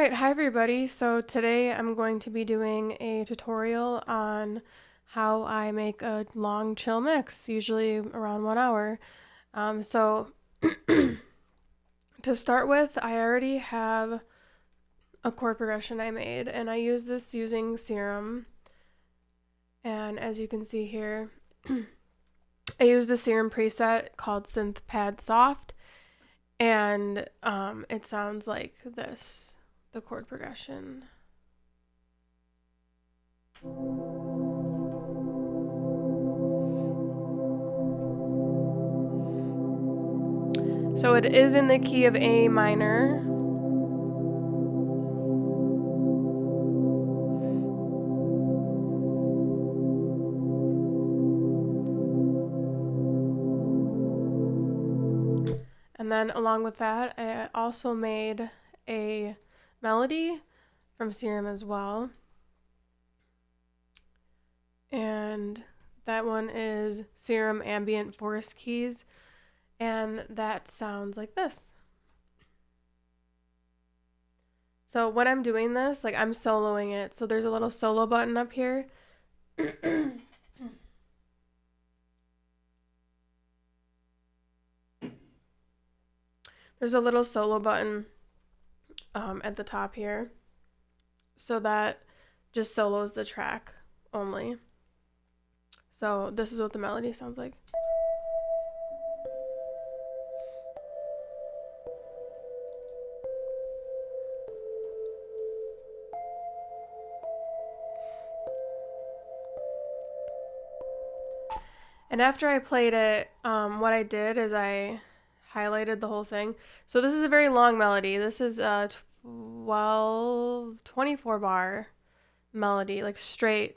Alright, hi everybody. So today I'm going to be doing a tutorial on how I make a long chill mix, usually around 1 hour. So to start with, I already have a chord progression I made, and I use this using Serum. And as you can see here, I used a Serum preset called Synth Pad Soft, and it sounds like this, the chord progression. So it is in the key of A minor. And then along with that, I also made a melody from Serum as well. And that one is Serum Ambient Forest Keys. And that sounds like this. So when I'm doing this, like I'm soloing it. So there's a little solo button up here. There's a little solo button at the top here. So that just solos the track only. So this is what the melody sounds like. And after I played it, what I did is I highlighted the whole thing. So this is a very long melody. This is a 24 bar melody, like straight,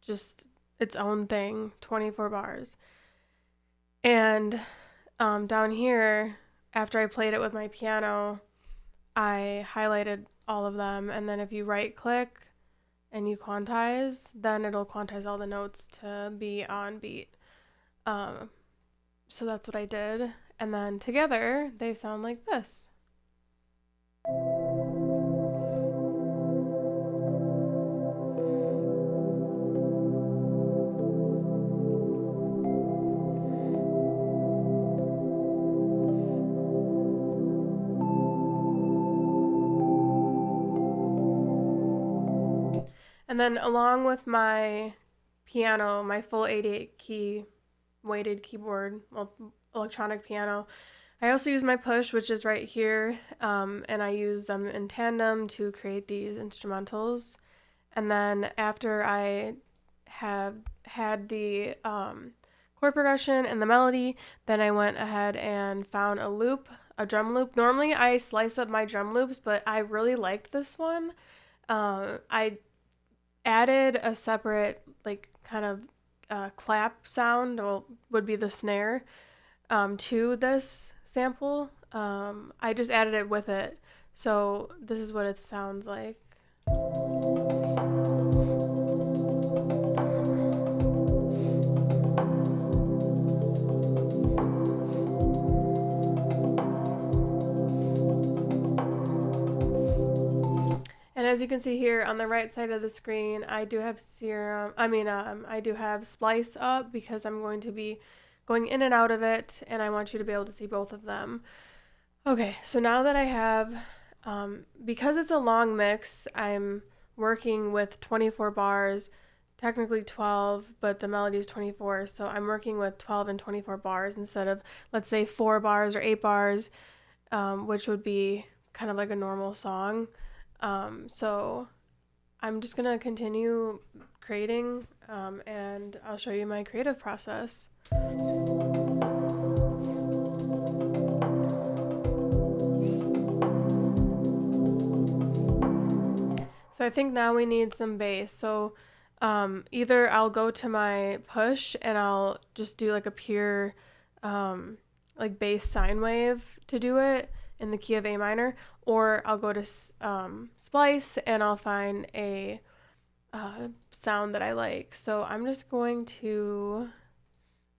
just its own thing, 24 bars. And down here, after I played it with my piano, I highlighted all of them. And then if you right click and you quantize, then it'll quantize all the notes to be on beat. So that's what I did. And then together, they sound like this. And then along with my piano, my full 88 key weighted keyboard, well, electronic piano, I also use my push, which is right here, and I use them in tandem to create these instrumentals. And then after I have had the chord progression and the melody, then I went ahead and found a loop, a drum loop. Normally I slice up my drum loops, but I really liked this one. I added a separate, like, kind of clap sound, would be the snare, to this sample. I just added it with it. So this is what it sounds like. And as you can see here on the right side of the screen, I do have I do have Splice up because I'm going to be going in and out of it, and I want you to be able to see both of them. Okay, so now that I have, because it's a long mix, I'm working with 24 bars, technically 12, but the melody is 24, so I'm working with 12 and 24 bars instead of, let's say, 4 bars or 8 bars, which would be kind of like a normal song. So I'm just gonna continue creating, and I'll show you my creative process. So I think now we need some bass. So either I'll go to my push and I'll just do like a pure like bass sine wave to do it in the key of A minor, or I'll go to Splice and I'll find a sound that I like. So I'm just going to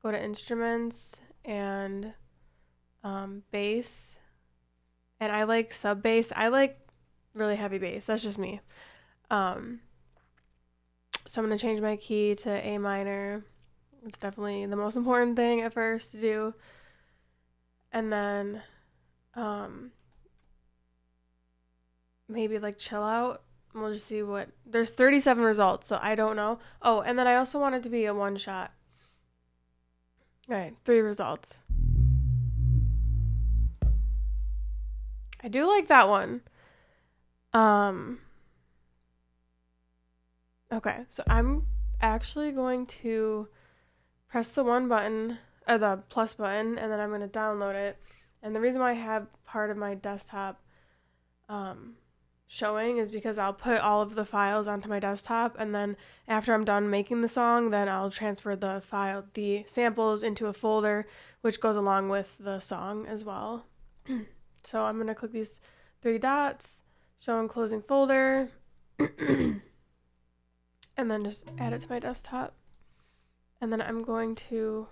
go to instruments and bass, and I like sub bass. I like really heavy bass. That's just me. Um, so I'm going to change my key to A minor. It's definitely the most important thing at first to do. And then maybe like chill out. We'll just see what. There's 37 results, so I don't know. Oh, and then I also want it to be a one shot. All right, 3 results. I do like that one. Okay, so I'm actually going to press the one button, or the plus button, and then I'm going to download it. And the reason why I have part of my desktop showing is because I'll put all of the files onto my desktop, and then after I'm done making the song, then I'll transfer the samples into a folder, which goes along with the song as well. So I'm going to click these 3 dots, show and closing folder, and then just add it to my desktop. And then I'm going to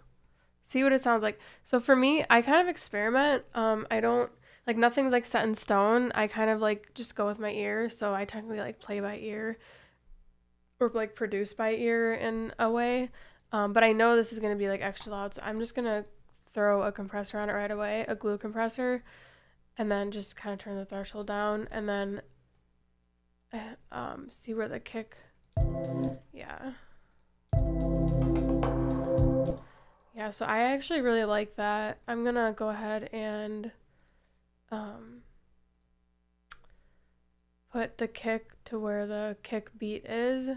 see what it sounds like. So for me, I kind of experiment. I don't, like, nothing's like set in stone. I kind of like just go with my ear. So I technically like play by ear or like produce by ear in a way. But I know this is going to be like extra loud. So I'm just going to throw a compressor on it right away, a glue compressor, and then just kind of turn the threshold down, and then see where the kick, yeah. Yeah, so I actually really like that. I'm gonna go ahead and put the kick to where the kick beat is.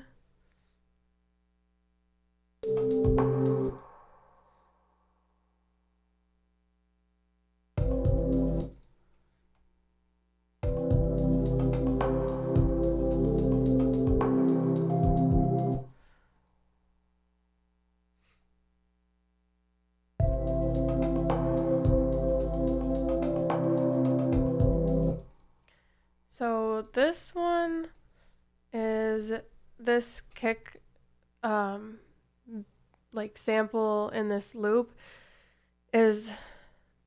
So this one is this kick like sample in this loop is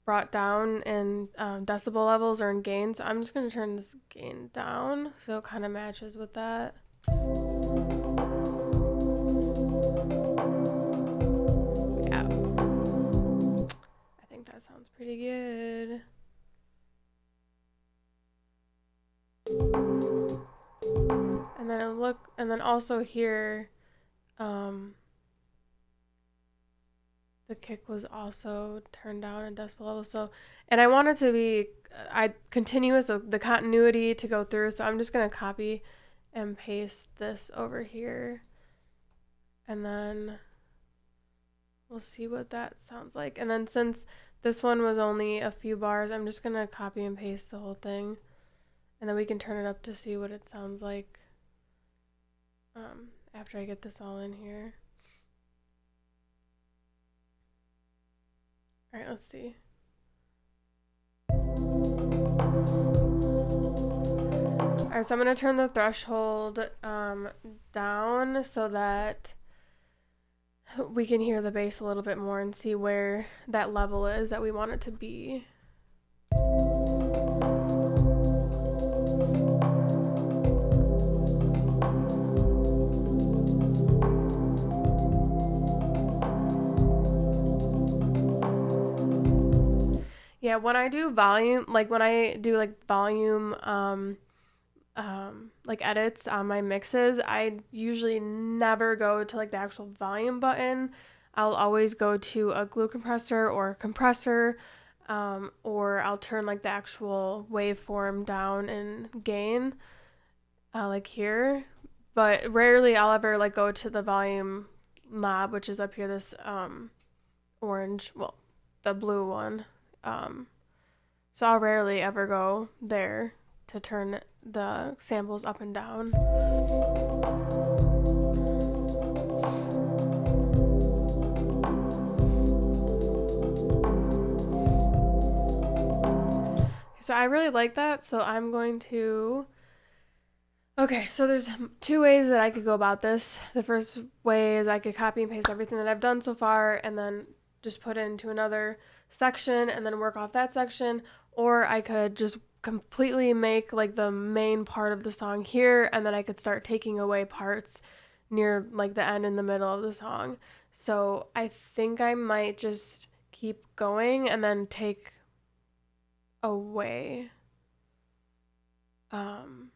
brought down in decibel levels or in gain. So I'm just going to turn this gain down so it kind of matches with that. Yeah. I think that sounds pretty good. And then also here, the kick was also turned down in decibel level. So, and I want it to be continuous, so the continuity to go through. So I'm just gonna copy and paste this over here, and then we'll see what that sounds like. And then since this one was only a few bars, I'm just gonna copy and paste the whole thing, and then we can turn it up to see what it sounds like after I get this all in here. All right, let's see. All right, so I'm gonna turn the threshold down so that we can hear the bass a little bit more and see where that level is that we want it to be. Yeah, when I do volume, like when I do like volume like edits on my mixes, I usually never go to like the actual volume button. I'll always go to a glue compressor or a compressor, or I'll turn like the actual waveform down in gain, like here. But rarely I'll ever like go to the volume knob, which is up here, this orange, well, the blue one. So I'll rarely ever go there to turn the samples up and down. So I really like that, so I'm going to... Okay, so there's 2 ways that I could go about this. The first way is I could copy and paste everything that I've done so far and then just put it into another section and then work off that section, or I could just completely make like the main part of the song here, and then I could start taking away parts near like the end and the middle of the song. So I think I might just keep going and then take away. Um,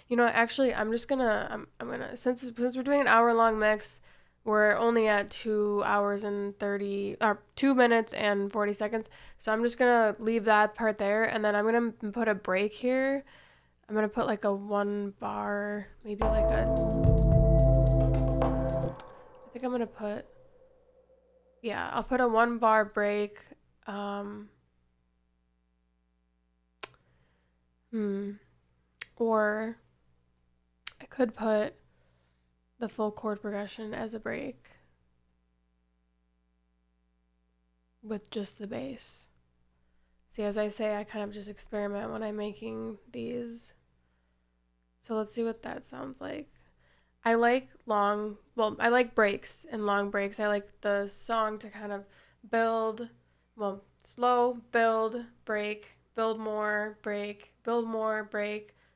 you know, actually, I'm gonna since we're doing an hour long mix, we're only at 2 hours and 30 or 2 minutes and 40 seconds. So I'm just gonna leave that part there, and then I'm gonna put a break here. I'm gonna put like a 1 bar, maybe like I think I'm gonna put, yeah, I'll put a 1 bar break. Um, hmm, or I could put the full chord progression as a break with just the bass. See, as I say, I kind of just experiment when I'm making these. So let's see what that sounds like. I like I like breaks and long breaks. I like the song to kind of build, slow, build, break, build more, break,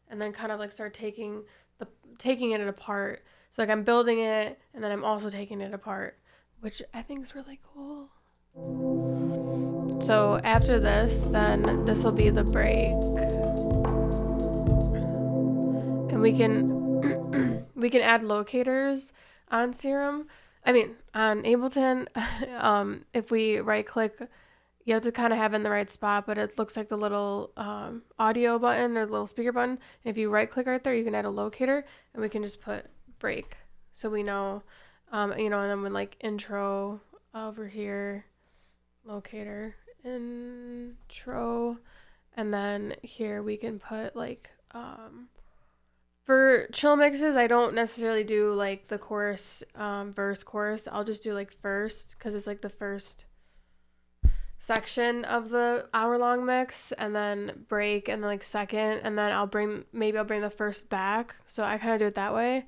and then kind of like start taking it apart. So like I'm building it and then I'm also taking it apart, which I think is really cool. So after this, then this will be the break. And we can add locators on Serum. On Ableton. If we right click, you have to kind of have it in the right spot, but it looks like the little audio button or the little speaker button. And if you right click right there, you can add a locator, and we can just put break, so we know, and then when like intro over here, locator, intro, and then here we can put like for chill mixes, I don't necessarily do like the chorus, verse, chorus. I'll just do like first, because it's like the first section of the hour long mix, and then break, and then like second, and then I'll bring the first back. So I kind of do it that way.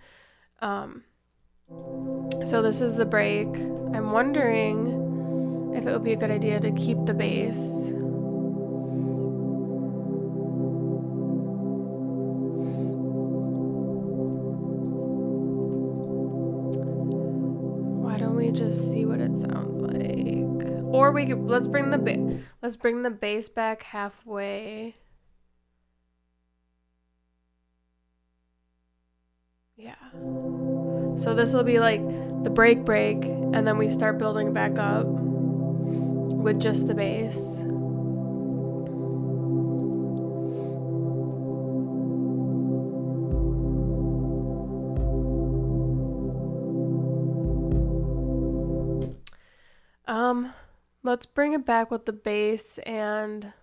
So this is the break. I'm wondering if it would be a good idea to keep the bass. Why don't we just see what it sounds like? Or we could, let's bring the bass back halfway. Yeah. So this will be like the break, and then we start building back up with just the bass. Let's bring it back with the bass and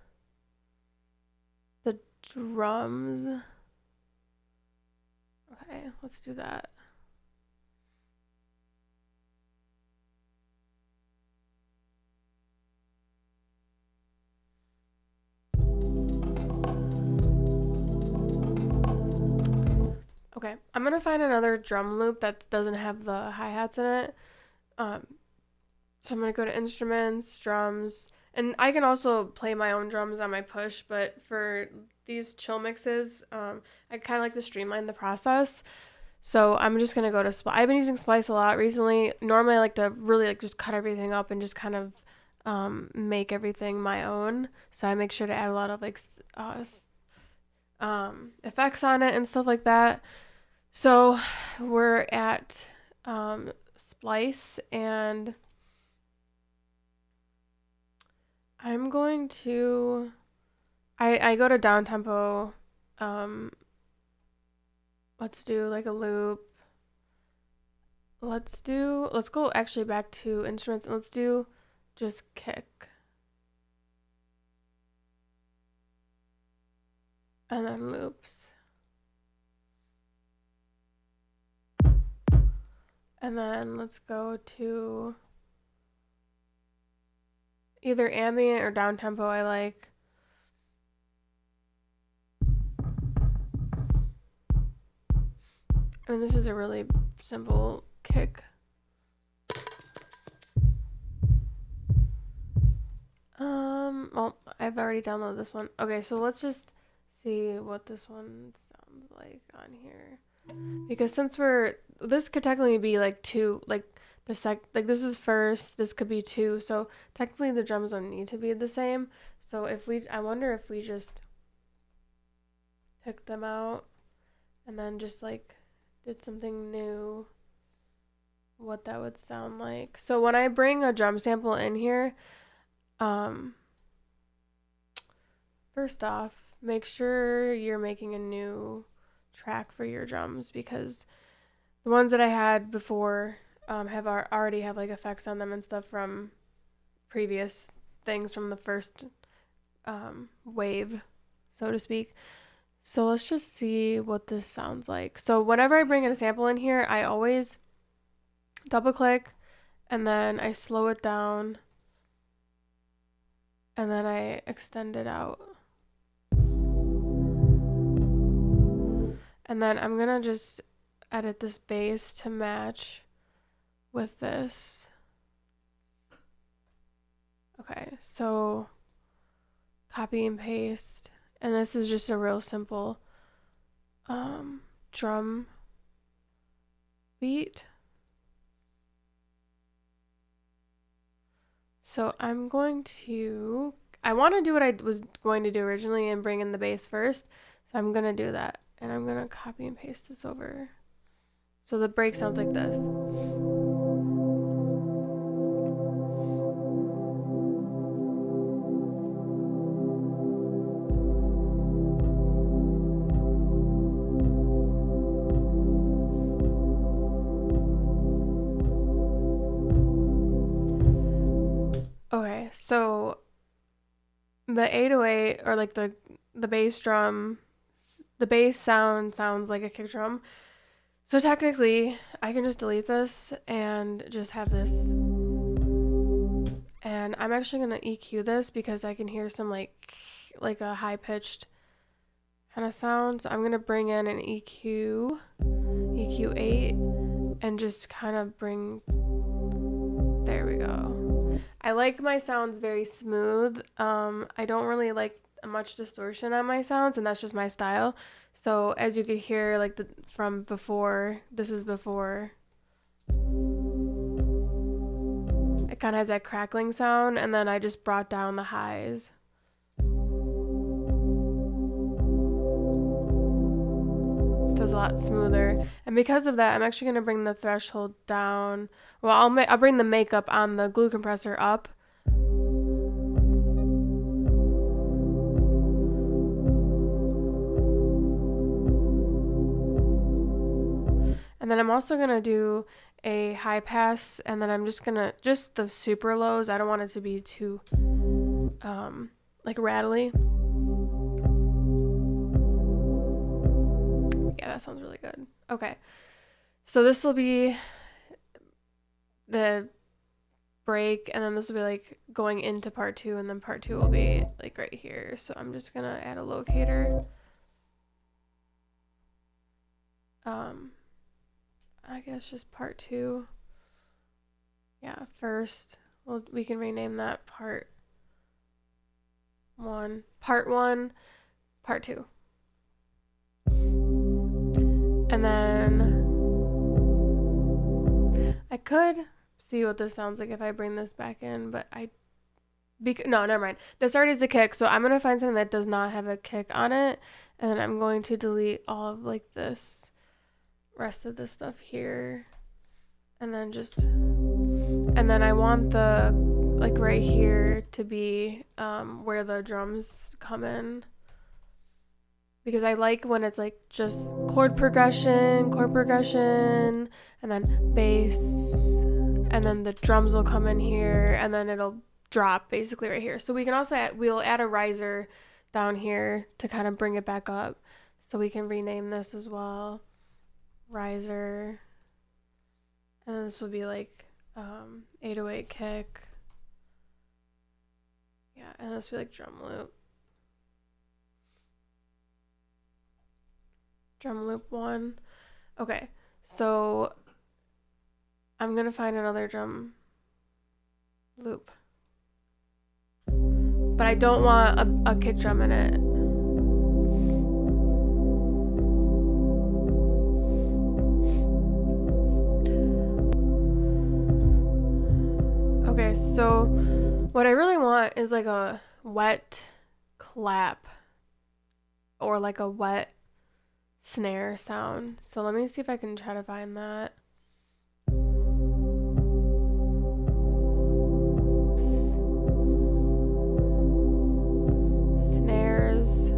the drums. Okay, let's do that. Okay, I'm gonna find another drum loop that doesn't have the hi-hats in it. So I'm gonna go to instruments, drums, and I can also play my own drums on my push, but for these chill mixes, I kind of like to streamline the process. So I'm just gonna go to Splice. I've been using Splice a lot recently. Normally I like to really like just cut everything up and just kind of make everything my own. So I make sure to add a lot of like effects on it and stuff like that. So we're at Splice, and I'm going to I go to downtempo. Let's do like a loop. Let's go actually back to instruments, and let's do just kick. And then loops. And then let's go to either ambient or downtempo. I like. I mean, this is a really simple kick. Well, I I've already downloaded this one. Okay, so let's just see what this one sounds like on here. Because since this could technically be like two, like like this is first, this could be two, so technically the drums don't need to be the same. So I wonder if we just took them out and then just like did something new, what that would sound like. So when I bring a drum sample in here, first off, make sure you're making a new track for your drums, because the ones that I had before already have like effects on them and stuff from previous things from the first wave, so to speak. So let's just see what this sounds like. So whenever I bring in a sample in here, I always double click and then I slow it down and then I extend it out. And then I'm gonna just edit this bass to match with this. Okay, so copy and paste. And this is just a real simple drum beat. So I want to do what I was going to do originally and bring in the bass first. So I'm going to do that. And I'm going to copy and paste this over. So the break sounds like this. Okay, so the 808 or like the bass drum, the bass sounds like a kick drum. So technically, I can just delete this and just have this. And I'm actually going to EQ this because I can hear some like a high pitched kind of sound. So I'm going to bring in an EQ8 and just kind of there we go. I like my sounds very smooth. I don't really like much distortion on my sounds, and that's just my style. So as you could hear, like from before, this is before. It kind of has that crackling sound, and then I just brought down the highs. So it's a lot smoother, and because of that, I'm actually gonna bring the threshold down. Well, I'll bring the makeup on the glue compressor up. And then I'm also gonna do a high pass, and then I'm just the super lows. I don't want it to be too like rattly. Yeah, that sounds really good. Okay, so this will be the break, and then this will be like going into part 2, and then part 2 will be like right here. So I'm just gonna add a locator. I guess just part 2. Yeah, first we can rename that part 1, part 1, part 2. And then I could see what this sounds like if I bring this back in, but no, never mind. This already is a kick, so I'm going to find something that does not have a kick on it, and then I'm going to delete all of like this rest of this stuff here, and then I want the like right here to be where the drums come in, because I like when it's like just chord progression, and then bass, and then the drums will come in here, and then it'll drop basically right here. So we can also we'll add a riser down here to kind of bring it back up. So we can rename this as well, riser, and then this will be like 808 kick. Yeah, and this will be like drum loop 1. Okay, so I'm gonna find another drum loop. but I don't want a kick drum in it. Okay, so what I really want is like a wet clap or like a wet snare sound. So let me see if I can try to find that. Snares.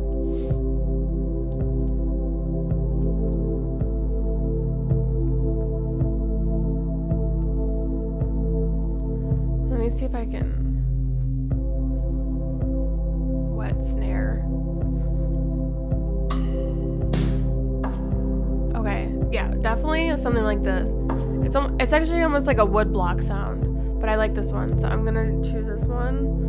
Let me see if I can. Wet snare. Okay, yeah, definitely something like this. It's actually almost like a wood block sound, but I like this one, so I'm gonna choose this one.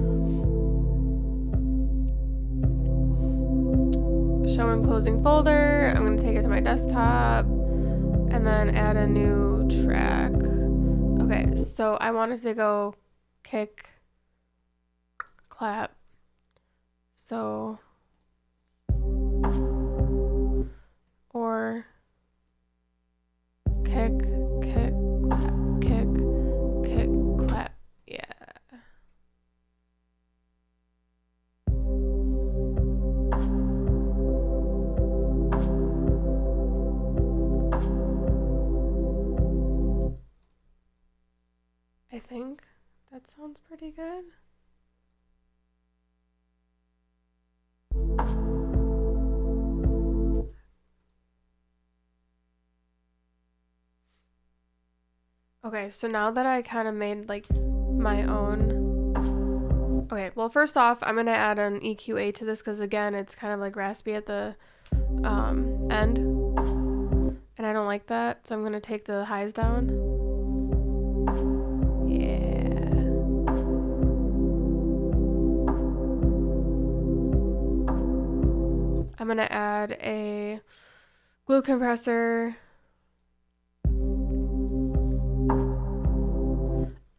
Show and closing folder. I'm gonna take it to my desktop and then add a new track. Okay, so I wanted to go kick, clap. So, or kick, kick, clap, kick, kick, clap. Yeah. I think that sounds pretty good. Okay, so now that I kind of made like my own. Okay, well, first off, I'm gonna add an EQA to this because again, it's kind of like raspy at the end, and I don't like that, so I'm gonna take the highs down. Yeah. I'm gonna add a glue compressor.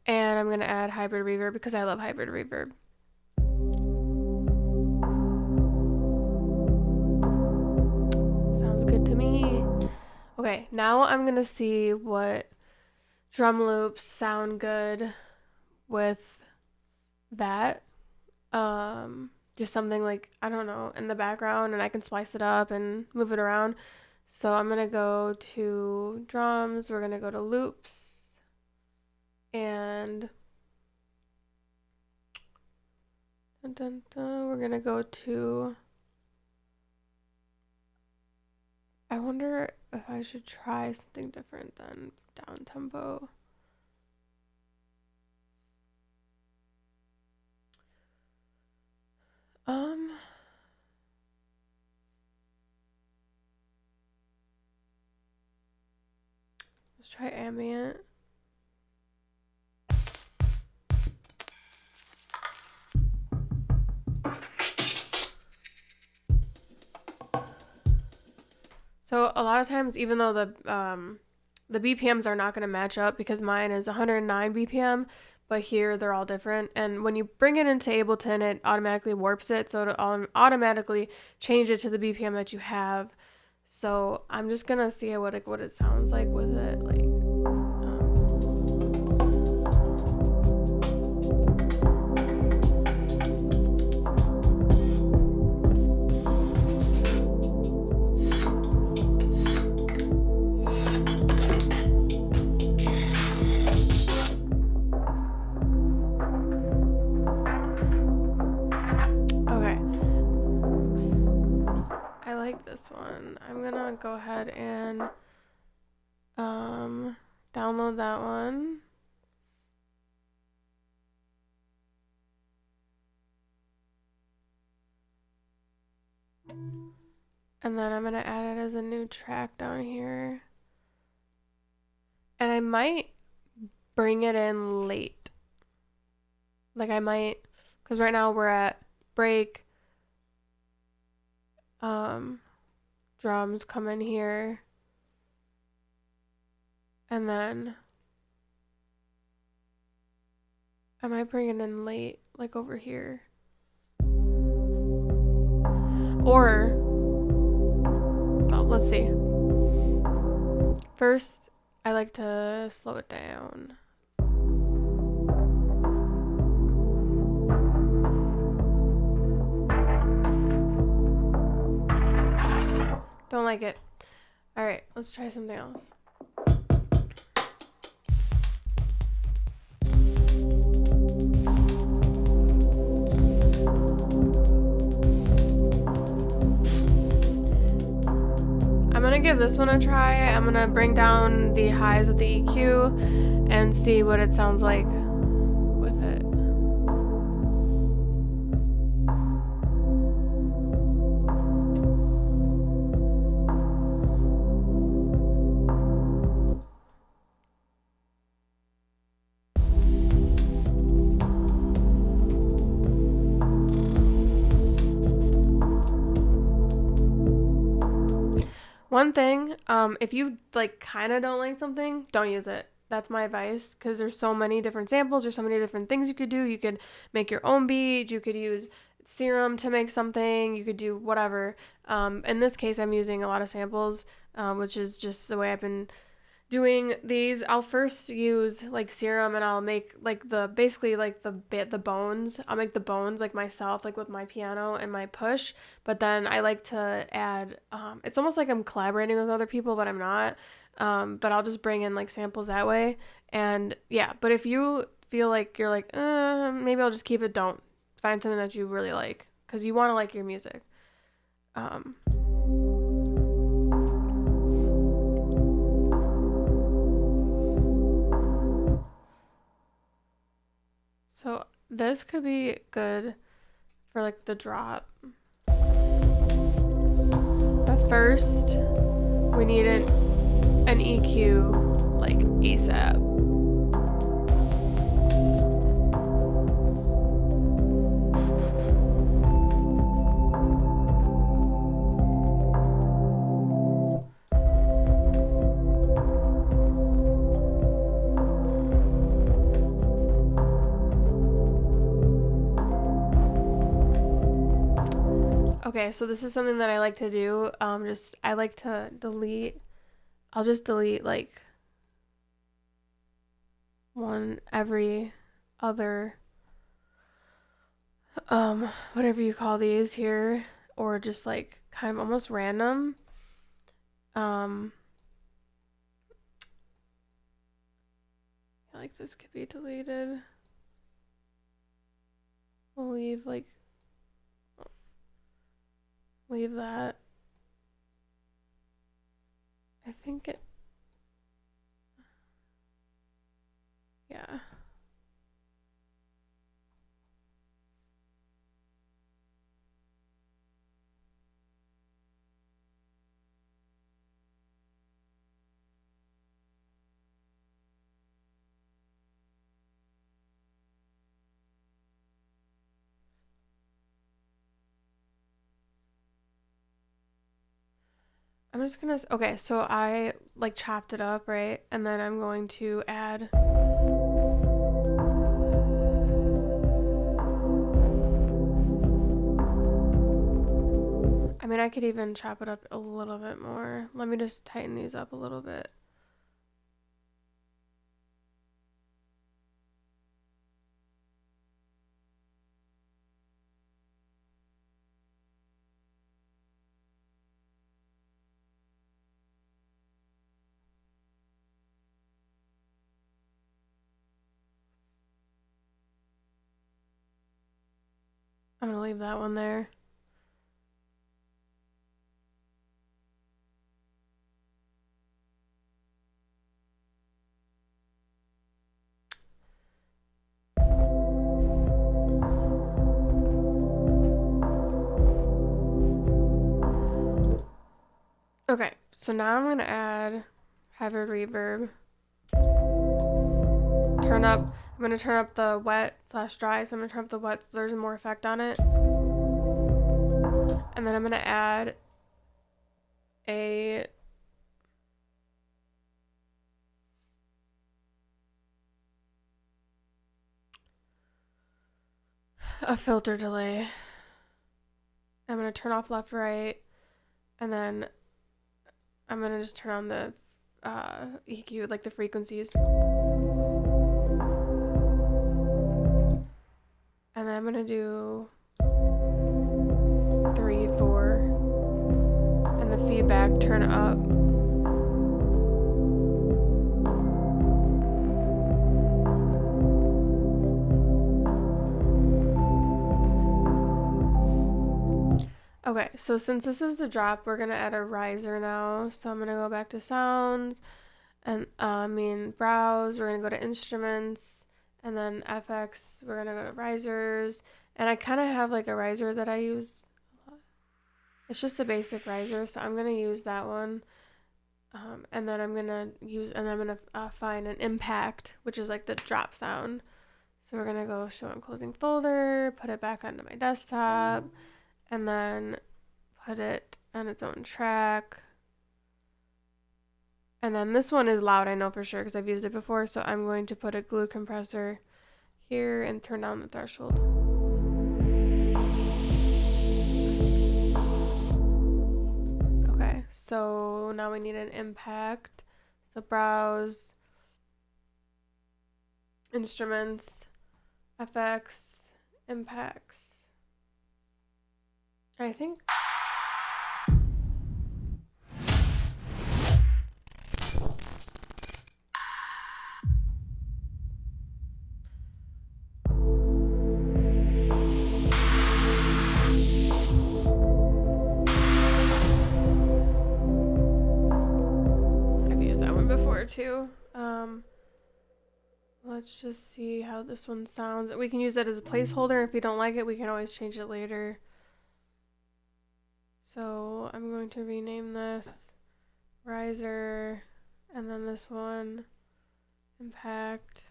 And I'm gonna add hybrid reverb because I love hybrid reverb. Sounds good to me. Okay, now I'm gonna see what drum loops sound good with that. Just something like, I don't know, in the background, and I can splice it up and move it around. So I'm gonna go to drums, we're gonna go to loops, and we're gonna go to, I wonder if I should try something different than downtempo. Let's try ambient. So a lot of times, even though the BPMs are not going to match up because mine is 109 BPM, but here they're all different. And when you bring it into Ableton, it automatically warps it, so it'll automatically change it to the BPM that you have. So I'm just gonna see what it sounds like with it, like. Okay. I like this one. I'm gonna go ahead and download that one. And then I'm gonna add it as a new track down here. And I might bring it in late. Like I might, because right now we're at break. Drums come in here. And then I might bring it in late, like over here. Or, well, let's see. First, I like to slow it down. Don't like it. Alright, let's try something else. I'm gonna give this one a try. I'm gonna bring down the highs with the EQ and see what it sounds like with it. One thing, if you like kind of don't like something, don't use it. That's my advice because there's so many different samples, there's so many different things you could do. You could make your own beat, you could use Serum to make something, you could do whatever. In this case, I'm using a lot of samples, which is just the way I've been doing these. I'll first use like Serum and I'll make like the basically like the bones. I'll make the bones like myself, like with my piano and my push. But then I like to add it's almost like I'm collaborating with other people, but I'm not. But I'll just bring in like samples that way. And yeah, but if you feel like you're like maybe I'll just keep it, don't. Find something that you really like because you want to like your music. um So this could be good for like the drop. But first, we need an EQ like ASAP. Okay, so this is something that I like to do. I like to delete. I'll just delete like one every other whatever you call these here, or just like kind of almost random. Um like this could be deleted. We'll leave that. I think it, yeah. I'm just gonna, okay, so I like chopped it up, right? And then I'm going to add, I mean, I could even chop it up a little bit more. Let me just tighten these up a little bit. I'm gonna leave that one there. Okay, so now I'm gonna add heavy reverb. I'm gonna turn up the wet slash dry, so I'm gonna turn up the wet so there's more effect on it. And then I'm gonna add a filter delay. I'm gonna turn off left, right, and then I'm gonna just turn on the EQ, like the frequencies. And then I'm gonna do 3, 4, and the feedback turn up. Okay, so since this is the drop, we're gonna add a riser now. So I'm gonna go back to sounds and browse. We're gonna go to instruments and then FX. We're gonna go to risers. And I kind of have like a riser that I use a lot. It's just a basic riser, so I'm gonna use that one. And then I'm gonna find an impact, which is like the drop sound. So we're gonna go show and closing folder, put it back onto my desktop, and then put it on its own track. And then this one is loud, I know for sure because I've used it before, so I'm going to put a glue compressor here and turn down the threshold. Okay, so now we need an impact. So browse, instruments, FX, impacts. I think I've used that one before too. Let's just see how this one sounds. We can use it as a placeholder. If we don't like it, we can always change it later. So I'm going to rename this riser, and then this one impact.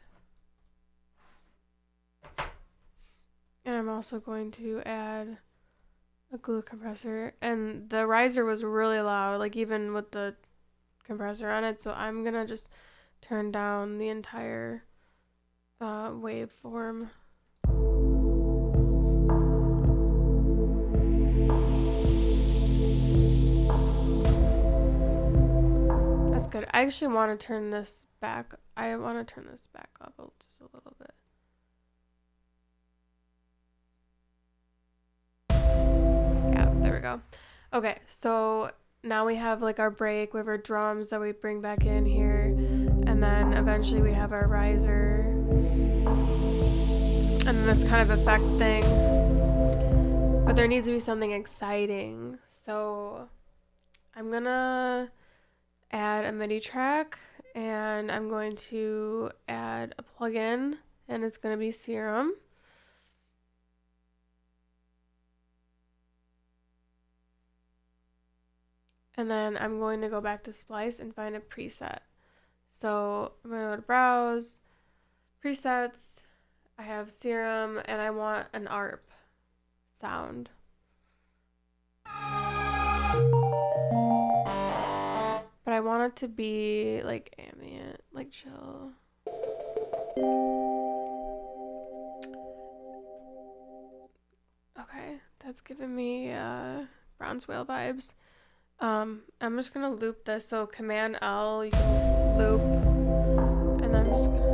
And I'm also going to add a glue compressor. And the riser was really loud, like even with the compressor on it. So I'm gonna just turn down the entire waveform. That's good. I actually want to turn this back. I want to turn this back up just a little bit. Yeah, there we go. Okay, so now we have like our break. We have our drums that we bring back in here, and then eventually we have our riser, and then this kind of effect thing. But there needs to be something exciting, so I'm gonna add a MIDI track, and I'm going to add a plugin, and it's going to be Serum. And then I'm going to go back to Splice and find a preset. So I'm going to go to Browse, Presets, I have Serum, and I want an ARP sound. But I want it to be like ambient, like chill. Okay, that's giving me bronze whale vibes. I'm just gonna loop this. So Command L, you can loop, and I'm just gonna.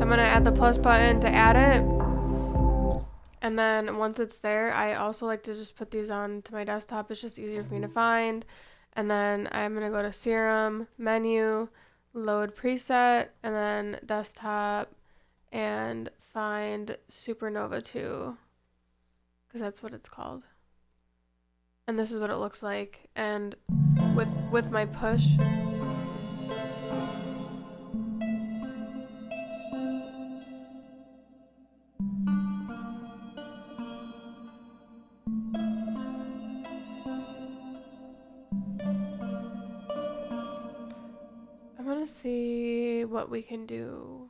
I'm gonna add the plus button to add it. And then once it's there, I also like to just put these on to my desktop. It's just easier for me to find. And then I'm going to go to Serum, Menu, Load Preset, and then Desktop, and find Supernova 2, because that's what it's called. And this is what it looks like. And with my push, I'm gonna see what we can do.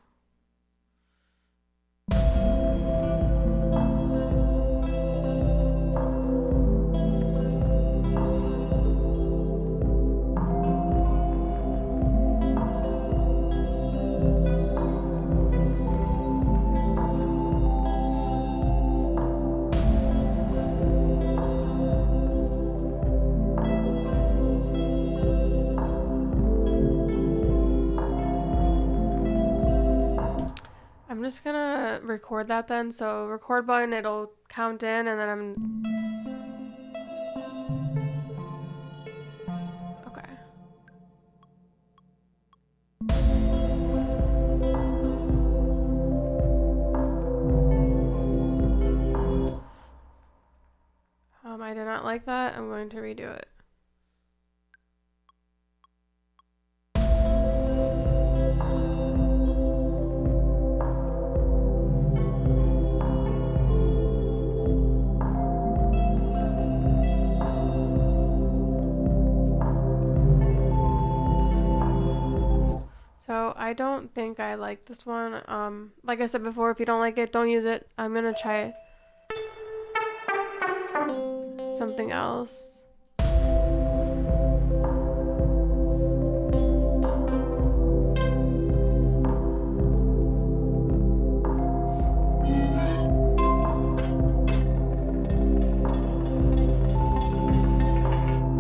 I'm just gonna record that then. So record button, it'll count in, and then okay. I did not like that. I'm going to redo it. So I don't think I like this one. Like I said before, if you don't like it, don't use it. I'm gonna try something else.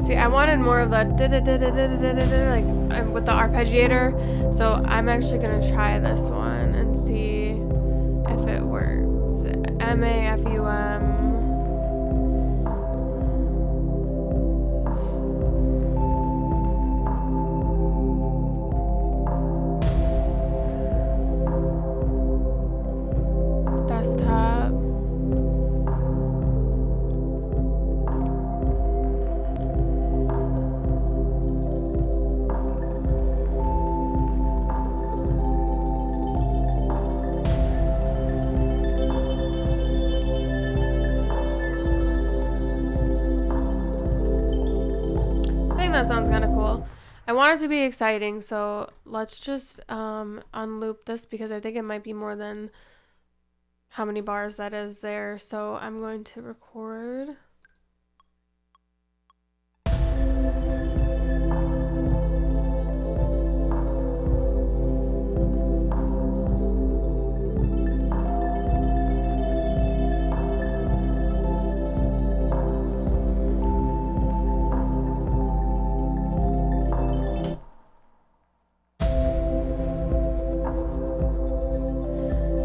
See, I wanted more of the like with the arpeggiator, so I'm actually gonna try this one and see if it works. MAFUM. Desktop. That sounds kind of cool. I want it to be exciting, so let's just unloop this, because I think it might be more than how many bars that is there. So I'm going to record.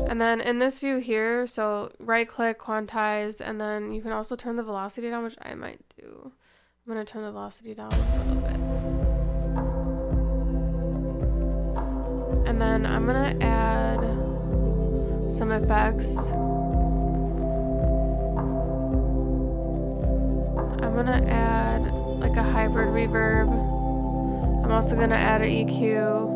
And then in this view here, so right click, quantize, and then you can also turn the velocity down, which I might do. I'm gonna turn the velocity down a little bit. And then I'm gonna add some effects. I'm gonna add like a hybrid reverb. I'm also gonna add an EQ.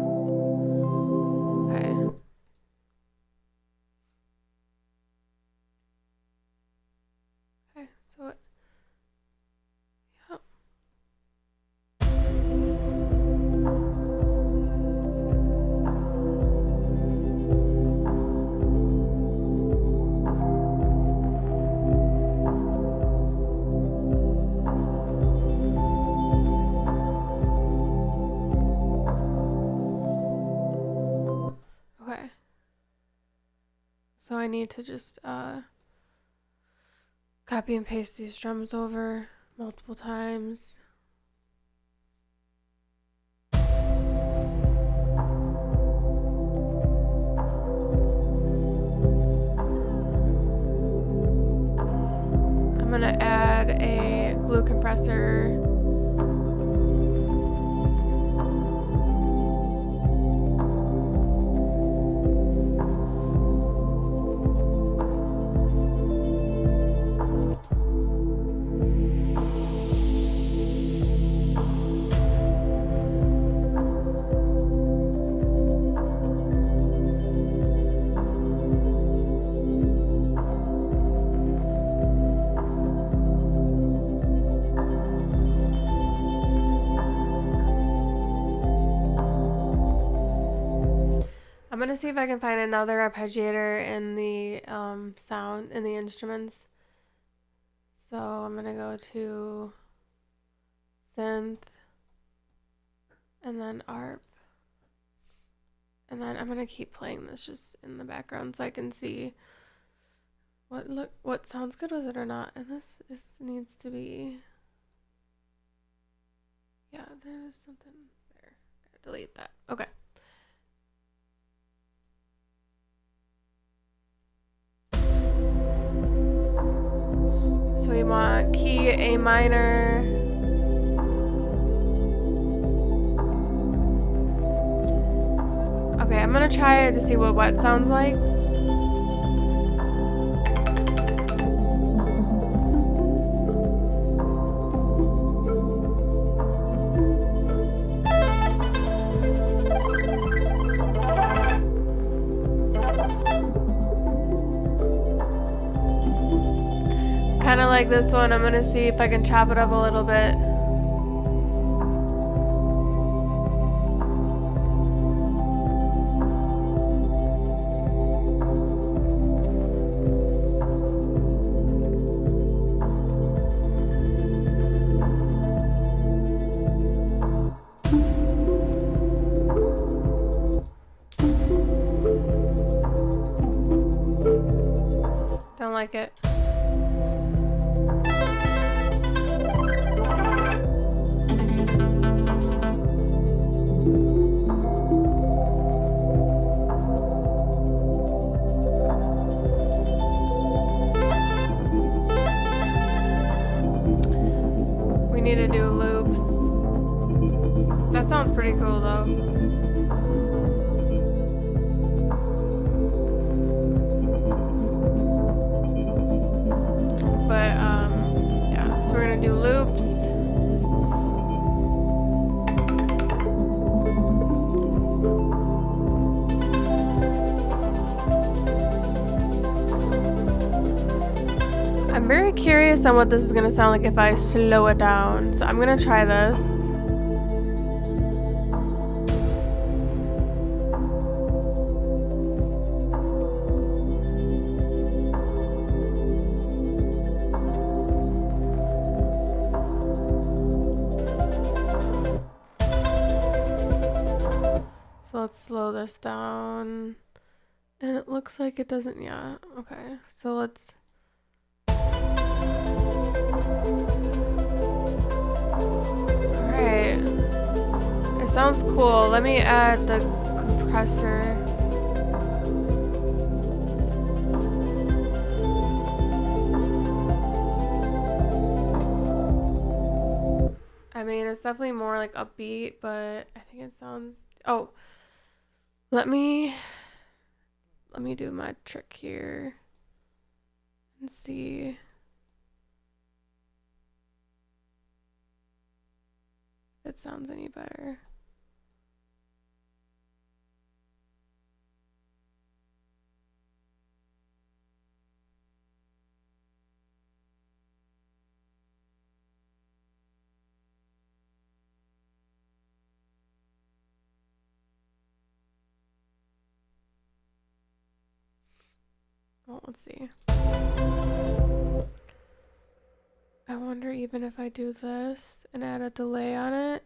So I need to just copy and paste these drums over multiple times. gonna add a glue compressor. I'm gonna see if I can find another arpeggiator in the sound in the instruments. So I'm gonna go to synth and then arp, and then I'm gonna keep playing this just in the background so I can see what sounds good with it or not. And this needs to be, yeah, there's something there. Gotta delete that. Okay. So we want key A minor. Okay, I'm gonna try it to see what wet sounds like. Kind of like this one. I'm gonna see if I can chop it up a little bit. Don't like it. We need to do loops. That sounds pretty cool though. But yeah, so we're gonna do loops. I'm very curious on what this is gonna sound like if I slow it down. So I'm gonna try this. So let's slow this down. And it looks like it doesn't, yeah, okay. So let's... Alright. It sounds cool. Let me add the compressor. I mean, it's definitely more like upbeat, but I think it sounds... Oh, let me do my trick here and see if it sounds any better. Well, let's see. I wonder even if I do this and add a delay on it.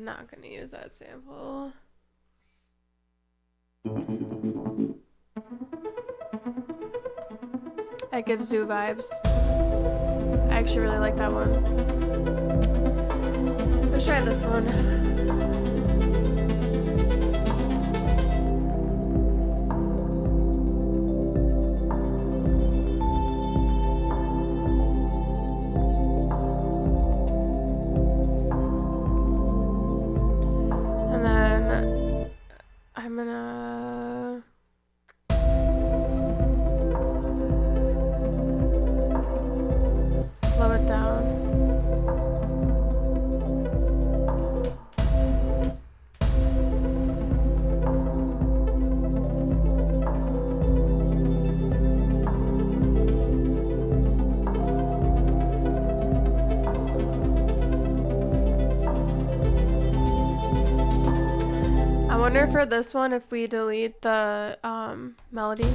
not gonna use that sample. That gives zoo vibes. I actually really like that one. Let's try this one. And then I'm gonna slow it down. I wonder for this one if we delete the melody.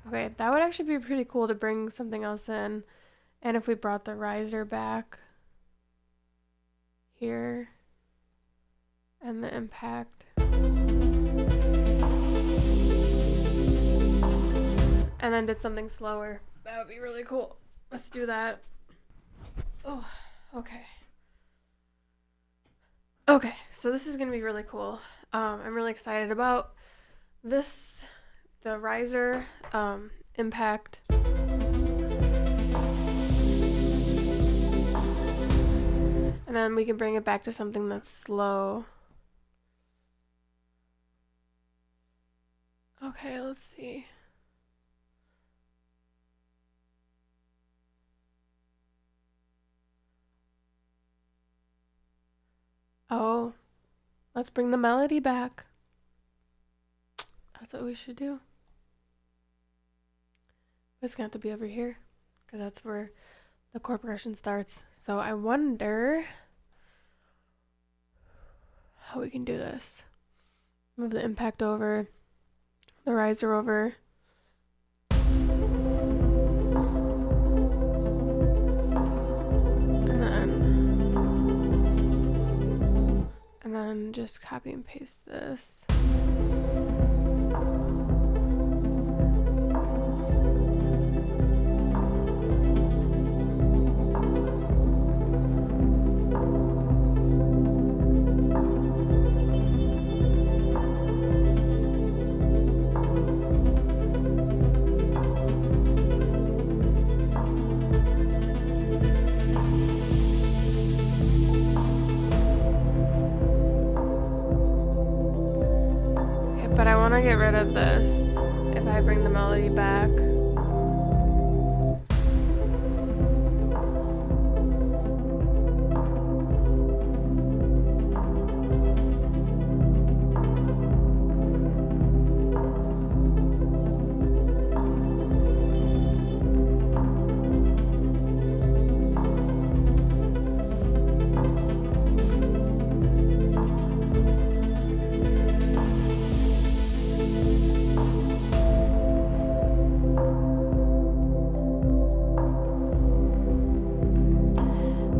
Okay, that would actually be pretty cool to bring something else in. And if we brought the riser back here and the impact. And then did something slower. That would be really cool. Let's do that. Oh, okay. Okay, so this is gonna be really cool. I'm really excited about this, the riser, impact. And then we can bring it back to something that's slow. Okay, let's see. Oh, let's bring the melody back. That's what we should do. It's gonna have to be over here, because that's where the chord progression starts. So I wonder how we can do this. Move the impact over, the riser over. And then just copy and paste this. But I want to get rid of this if I bring the melody back.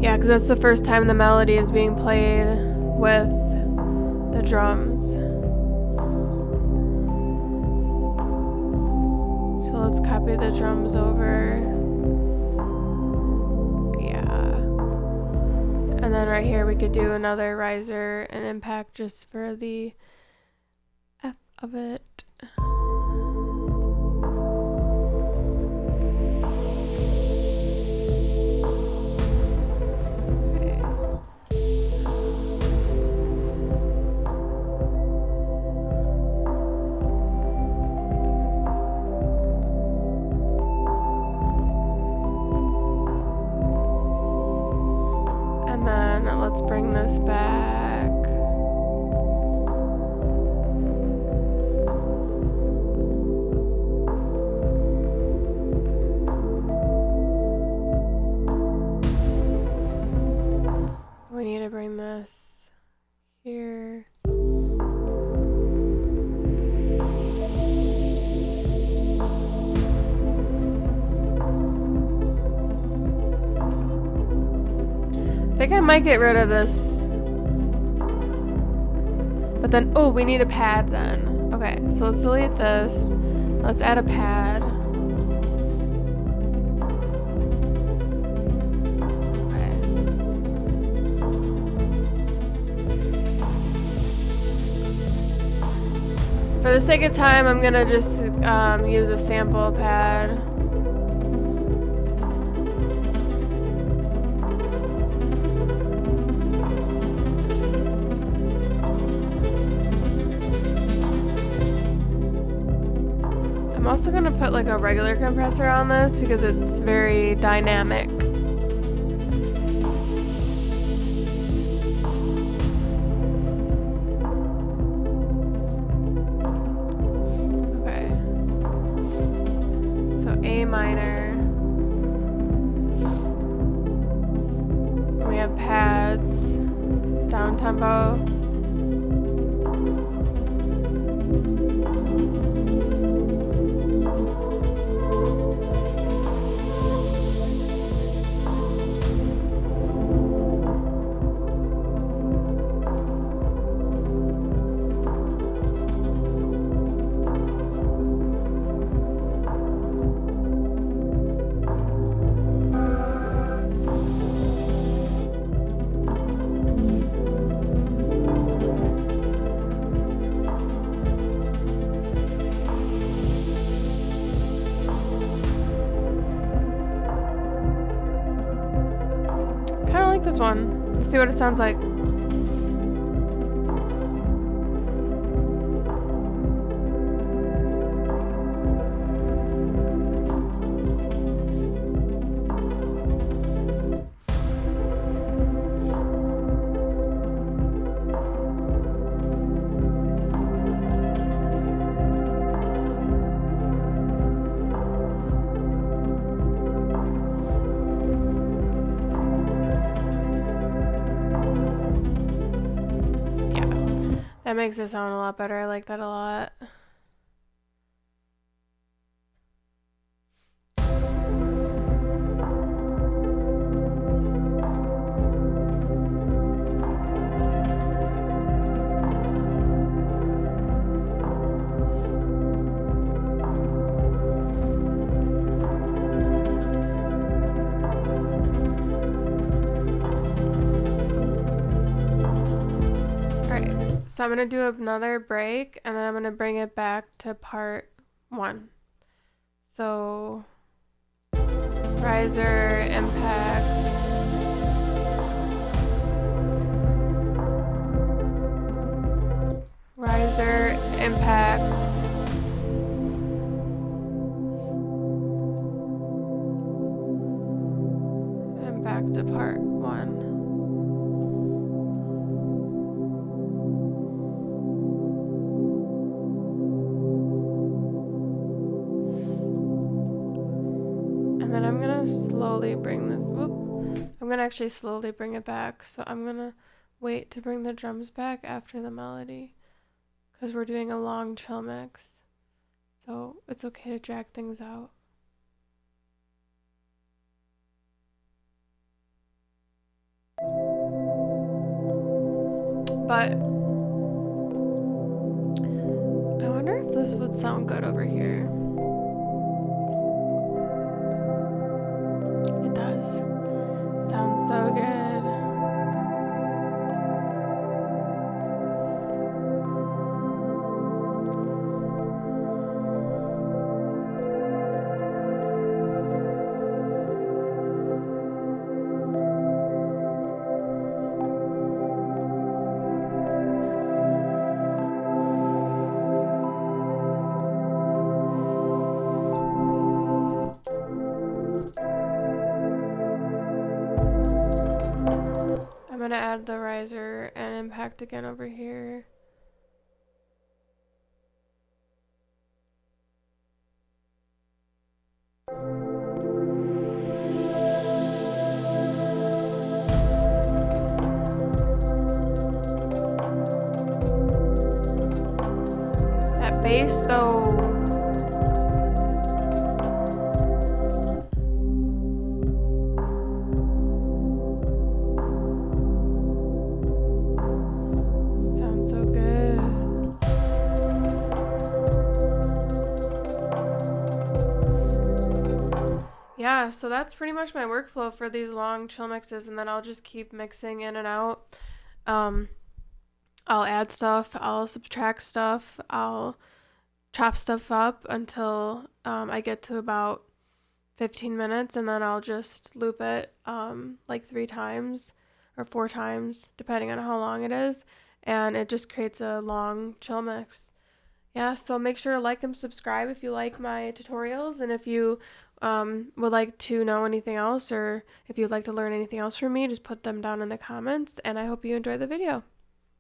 Yeah, because that's the first time the melody is being played with the drums. So let's copy the drums over. Yeah. And then right here we could do another riser and impact just for the of it. And then let's bring this back. We need to bring this here. I think I might get rid of this. But then, oh, we need a pad then. Okay, so let's delete this. Let's add a pad. Okay. For the sake of time, I'm gonna just use a sample pad. I'm also gonna put like a regular compressor on this because it's very dynamic. Okay. So A minor. We have pads, down tempo. This one. Let's see what it sounds like. That makes it sound a lot better. I like that a lot. So I'm going to do another break, and then I'm going to bring it back to part 1. So, riser, impact. Riser, impact. And back to part 1. And then I'm gonna slowly bring this, I'm gonna actually slowly bring it back. So I'm gonna wait to bring the drums back after the melody, because we're doing a long chill mix. So it's okay to drag things out. But I wonder if this would sound good over here. It does. Sounds so good. gonna add the riser and impact again over here. That bass though. Sounds so good. Yeah, so that's pretty much my workflow for these long chill mixes, and then I'll just keep mixing in and out. Um, I'll add stuff, I'll subtract stuff, I'll chop stuff up until I get to about 15 minutes, and then I'll just loop it like 3 times or 4 times, depending on how long it is, and it just creates a long chill mix. Yeah, so make sure to like and subscribe if you like my tutorials, and if you would like to know anything else, or if you'd like to learn anything else from me, just put them down in the comments, and I hope you enjoy the video.